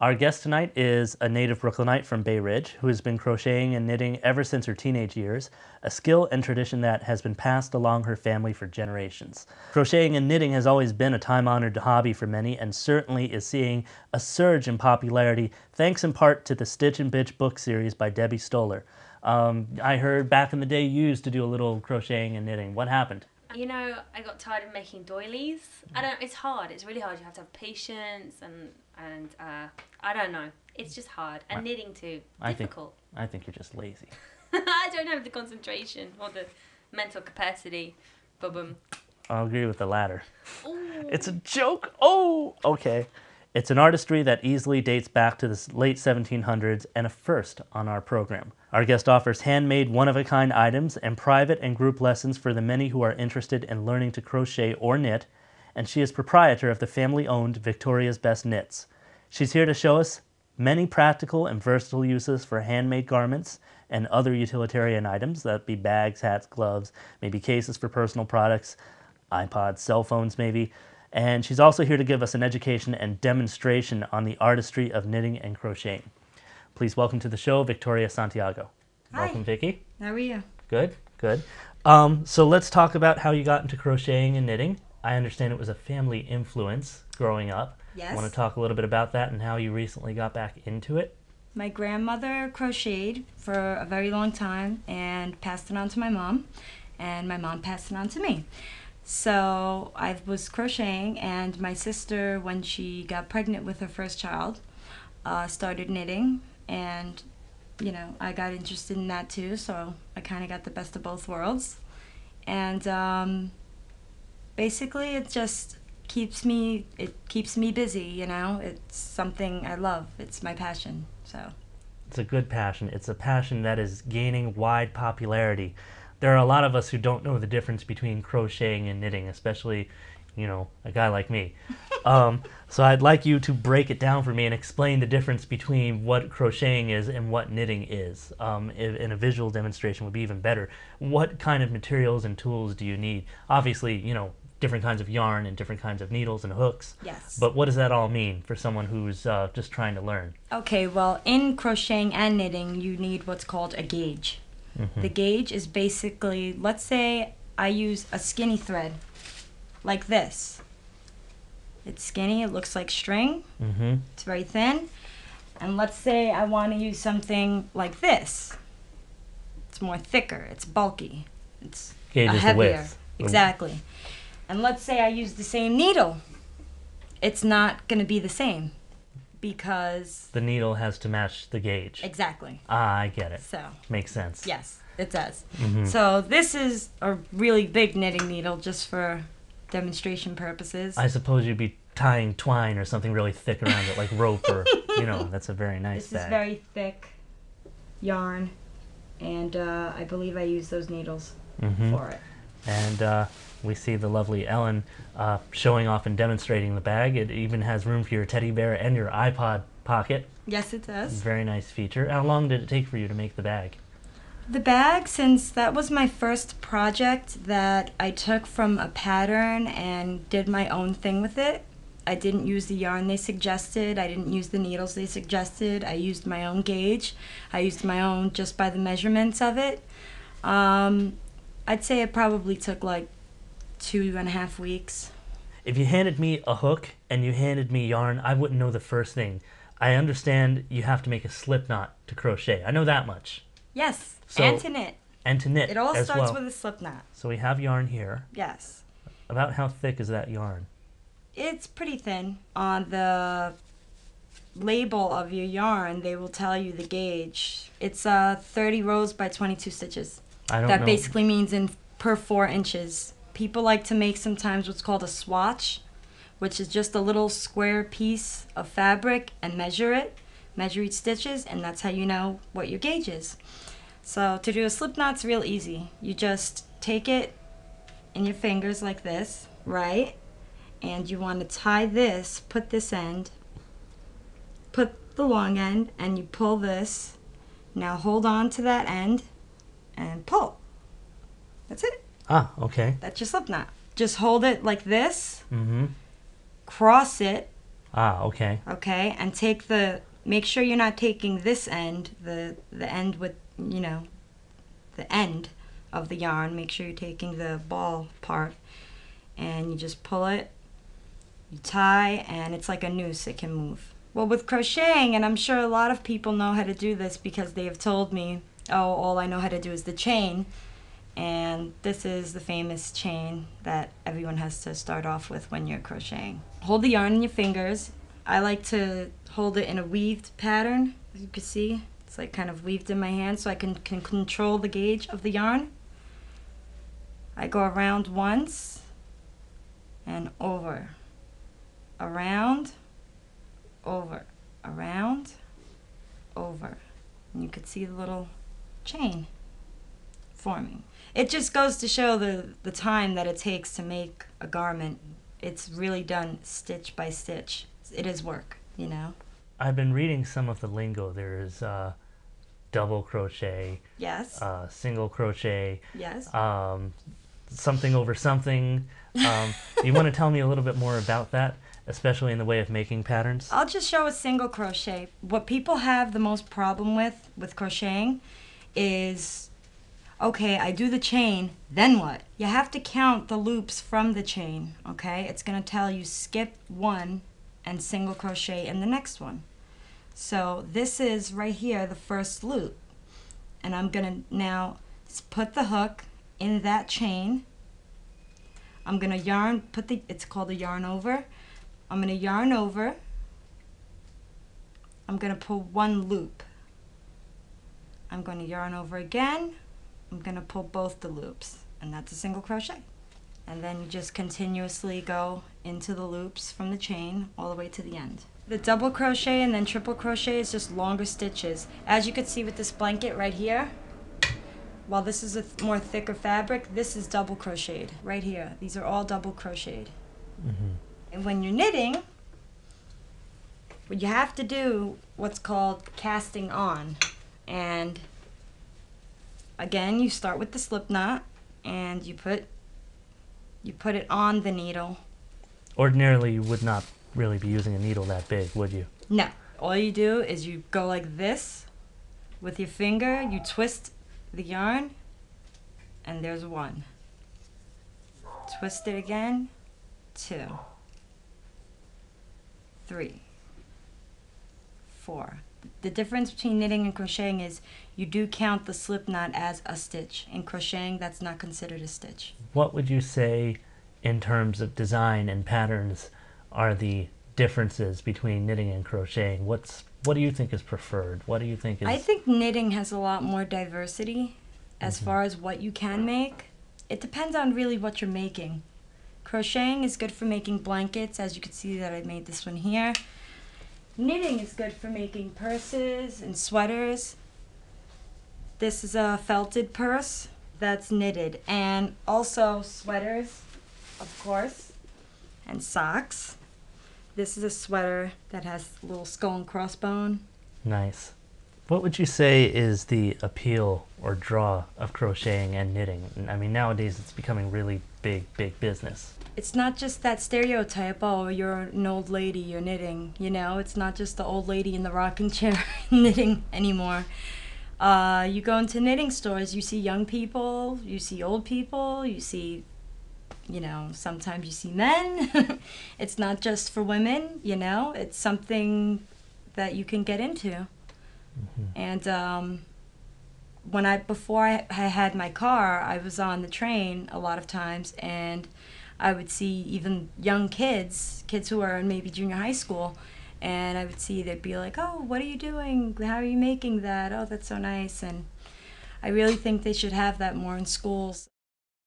Our guest tonight is a native Brooklynite from Bay Ridge who has been crocheting and knitting ever since her teenage years, a skill and tradition that has been passed along her family for generations. Crocheting and knitting has always been a time-honored hobby for many and certainly is seeing a surge in popularity thanks in part to the Stitch and Bitch book series by Debbie Stoller. I heard back in the day you used to do a little crocheting and knitting. What happened? You know, I got tired of making doilies. It's hard. It's really hard. You have to have patience and I don't know. It's just hard. And knitting too. Difficult. I think you're just lazy. I don't have the concentration or the mental capacity. Boom. I'll agree with the latter. Ooh. It's a joke. Oh, okay. It's an artistry that easily dates back to the late 1700s and a first on our program. Our guest offers handmade, one-of-a-kind items and private and group lessons for the many who are interested in learning to crochet or knit, and she is proprietor of the family-owned Victoria's Best Knits. She's here to show us many practical and versatile uses for handmade garments and other utilitarian items, that be bags, hats, gloves, maybe cases for personal products, iPods, cell phones maybe. And she's also here to give us an education and demonstration on the artistry of knitting and crocheting. Please welcome to the show, Victoria Santiago. Hi. Welcome, Vicki. How are you? Good. So let's talk about how you got into crocheting and knitting. I understand it was a family influence growing up. Yes. I want to talk a little bit about that and how you recently got back into it. My grandmother crocheted for a very long time and passed it on to my mom, and my mom passed it on to me. So I was crocheting, and my sister, when she got pregnant with her first child, started knitting, and you know, I got interested in that too, so I kind of got the best of both worlds. And basically it just keeps me busy, you know. It's something I love. It's my passion. So it's a good passion. It's a passion that is gaining wide popularity. There are a lot of us who don't know the difference between crocheting and knitting, especially, you know, a guy like me. So I'd like you to break it down for me and explain the difference between what crocheting is and what knitting is. In a visual demonstration would be even better. What kind of materials and tools do you need? Obviously, you know, different kinds of yarn and different kinds of needles and hooks. yes. But what does that all mean for someone who's just trying to learn? Okay, well, in crocheting and knitting, you need what's called a gauge. Mm-hmm. The gauge is basically, let's say I use a skinny thread like this. It's skinny, it looks like string, Mm-hmm. it's very thin. And let's say I want to use something like this. It's more thicker, it's bulky, it's Gauge is the heavier. width. Exactly. And let's say I use the same needle. It's not going to be the same because... The needle has to match the gauge. Exactly. Ah, I get it. So... Makes sense. Yes, it does. Mm-hmm. So this is a really big knitting needle just for demonstration purposes. I suppose you'd be tying twine or something really thick around it, like rope or, you know, that's a very nice This bag. is very thick yarn, and I believe I use those needles Mm-hmm. for it. And we see the lovely Ellen showing off and demonstrating the bag. It even has room for your teddy bear and your iPod pocket. Yes, it does. Very nice feature. How long did it take for you to make the bag? The bag, since that was my first project that I took from a pattern and did my own thing with it, I didn't use the yarn they suggested, I didn't use the needles they suggested, I used my own gauge, I used my own just by the measurements of it. I'd say it probably took like 2.5 weeks. If you handed me a hook and you handed me yarn, I wouldn't know the first thing. I understand you have to make a slip knot to crochet. I know that much. Yes, So- and to knit. And to knit It all as starts well. with a slip knot. So we have yarn here. Yes. About how thick is that yarn? It's pretty thin. On the label of your yarn, they will tell you the gauge. It's 30 rows by 22 stitches. I don't That know. basically means per 4 inches. People like to make sometimes what's called a swatch, which is just a little square piece of fabric and measure each stitches, and that's how you know what your gauge is. So to do a slip knot's real easy. You just take it in your fingers like this, right? And you want to tie this, put this end, put the long end, and you pull this. Now hold on to that end and pull. That's it. Ah, okay. That's your slip knot. Just hold it like this, Mm-hmm. cross it, Ah, okay. Okay, and make sure you're not taking this end, the end with, you know, the end of the yarn. Make sure you're taking the ball part, and you just pull it, you tie, and it's like a noose, it can move. Well, with crocheting, and I'm sure a lot of people know how to do this because they have told me, oh, all I know how to do is the chain. And this is the famous chain that everyone has to start off with when you're crocheting. Hold the yarn in your fingers. I like to hold it in a weaved pattern, as you can see. It's like kind of weaved in my hand so I can control the gauge of the yarn. I go around once and over, around, over, around, over. And you can see the little chain forming. It just goes to show the time that it takes to make a garment. It's really done stitch by stitch. It is work, you know. I've been reading some of the lingo. There's double crochet, Yes. single crochet, Yes. something over something. You want to tell me a little bit more about that, especially in the way of making patterns? I'll just show a single crochet. What people have the most problem with crocheting is, okay, I do the chain, then what? You have to count the loops from the chain, okay? It's going to tell you skip one and single crochet in the next one. So this is right here, the first loop. And I'm going to now put the hook in that chain. I'm going to yarn, it's called a yarn over. I'm going to yarn over. I'm going to pull one loop. I'm going to yarn over again. I'm going to pull both the loops, and that's a single crochet. And then you just continuously go into the loops from the chain all the way to the end. The double crochet and then triple crochet is just longer stitches. As you can see with this blanket right here, while this is a more thicker fabric, this is double crocheted right here. These are all double crocheted. Mm-hmm. And when you're knitting, you have to do what's called casting on. And again, you start with the slip knot and you put it on the needle. Ordinarily, you would not really be using a needle that big, would you? No. All you do is you go like this with your finger, you twist the yarn, and there's one. Twist it again, 2, 3, 4. The difference between knitting and crocheting is you do count the slip knot as a stitch. In crocheting, that's not considered a stitch. What would you say in terms of design and patterns are the differences between knitting and crocheting? What do you think is preferred? What do you think is... I think knitting has a lot more diversity as far as what you can make. It depends on really what you're making. Crocheting is good for making blankets, as you can see that I made this one here. Knitting is good for making purses and sweaters. This is a felted purse that's knitted, and also sweaters, of course, and socks. This is a sweater that has a little skull and crossbone. Nice. What would you say is the appeal or draw of crocheting and knitting? I mean, nowadays it's becoming really big business. It's not just that stereotype, oh, you're an old lady, you're knitting, you know? It's not just the old lady in the rocking chair knitting anymore. You go into knitting stores, you see young people, you see old people, you see, you know, sometimes you see men. It's not just for women, you know? It's something that you can get into. Mm-hmm. And before I had my car, I was on the train a lot of times, and I would see even young kids who are in maybe junior high school, and I would see they'd be like, oh, what are you doing? How are you making that? Oh, that's so nice. And I really think they should have that more in schools.